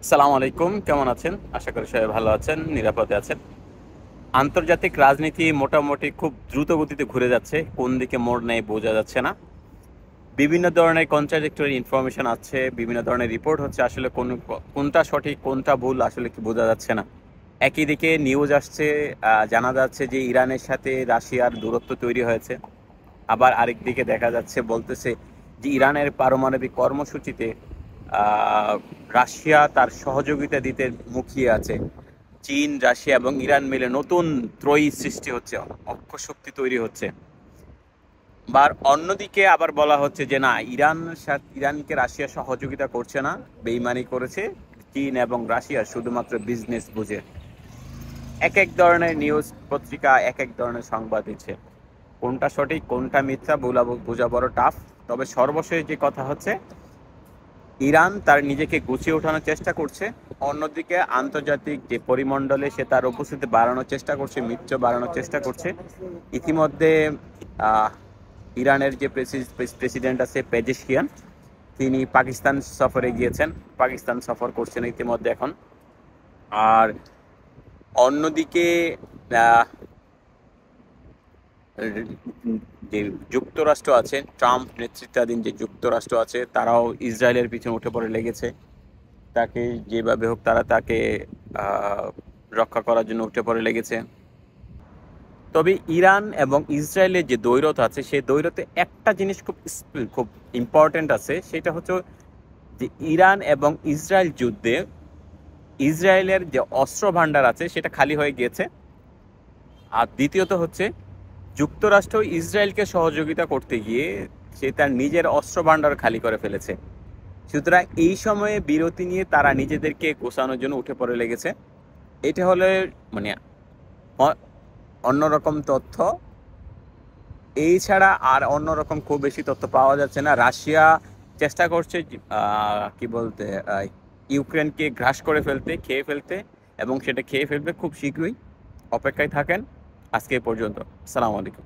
সালাম আলাইকুম, কেমন আছেন? আশা করি সবাই ভালো আছেন, নিরাপদে আছেন। আন্তর্জাতিক রাজনীতি মোটামুটি খুব দ্রুত গতিতে ঘুরে যাচ্ছে, কোন দিকে মোড় নেয় বোঝা যাচ্ছে না। বিভিন্ন ধরনের কন্ট্রাডিক্টরি ইনফরমেশন আছে, বিভিন্ন ধরনের রিপোর্ট হচ্ছে, আসলে কোনটা সঠিক কোনটা ভুল আসলে কি বোঝা যাচ্ছে না। একই দিকে নিউজ আসছে, জানা যাচ্ছে যে ইরানের সাথে রাশিয়ার দূরত্ব তৈরি হয়েছে। আবার আরেক দিকে দেখা যাচ্ছে বলতেছে যে ইরানের পারমাণবিক কর্মসূচিতে আহ, রাশিয়া তার সহযোগিতা দিতে মুখিয়ে আছে। চীন, রাশিয়া এবং ইরান মিলে নতুন ত্রয়ী সৃষ্টি হচ্ছে, অক্ষশক্তি তৈরি হচ্ছে। বা অন্যদিকে আবার বলা হচ্ছে যে না, ইরানকে রাশিয়া সহযোগিতা করছে না, বেইমানি করেছে চীন এবং রাশিয়া শুধুমাত্র বিজনেস বুঝে। এক এক ধরনের নিউজ পত্রিকা এক এক ধরনের সংবাদ দিচ্ছে, কোনটা সঠিক কোনটা মিথ্যা বোঝা বড় টাফ। তবে সর্বশেষ যে কথা হচ্ছে, ইরান তার নিজেকে গুছিয়ে ওঠানোর চেষ্টা করছে, অন্যদিকে আন্তর্জাতিক যে পরিমণ্ডলে সে তার উপস্থিতি বাড়ানোর চেষ্টা করছে, মিত্র বাড়ানোর চেষ্টা করছে। ইতিমধ্যে আহ, ইরানের যে প্রেসিডেন্ট আছে পেজেশকিয়ান, তিনি পাকিস্তান সফরে গিয়েছেন, পাকিস্তান সফর করছেন ইতিমধ্যে এখন। আর অন্যদিকে আহ, যে যুক্তরাষ্ট্র আছে, ট্রাম্প নেতৃত্বাধীন যে যুক্তরাষ্ট্র আছে, তারাও ইসরায়েলের পিছনে উঠে পড়ে লেগেছে। তাকে যেভাবে হোক তারা তাকে আহ, রক্ষা করার জন্য উঠে পড়ে লেগেছে। তবে ইরান এবং ইসরায়েলের যে দ্বৈরথ আছে, সেই দ্বৈরথে একটা জিনিস খুব ইম্পর্টেন্ট আছে, সেটা হচ্ছে যে ইরান এবং ইসরায়েল যুদ্ধে ইসরায়েলের যে অস্ত্র ভান্ডার আছে সেটা খালি হয়ে গিয়েছে। আর দ্বিতীয়ত হচ্ছে, যুক্তরাষ্ট্র ইসরায়েলকে সহযোগিতা করতে গিয়ে সে তার নিজের অস্ত্র ভান্ডার খালি করে ফেলেছে। সুতরাং এই সময়ে বিরতি নিয়ে তারা নিজেদেরকে গোছানোর জন্য উঠে পড়ে লেগেছে। এটা হলে মানে অ- অন্যরকম তথ্য। এই ছাড়া আর অন্যরকম খুব বেশি তথ্য পাওয়া যাচ্ছে না। রাশিয়া চেষ্টা করছে কি বলতে, ইউক্রেনকে গ্রাস করে ফেলতে, খেয়ে ফেলতে, এবং সেটা খেয়ে ফেলবে খুব শীঘ্রই। অপেক্ষায় থাকেন। আজকে এ পর্যন্ত। আসসালামু আলাইকুম।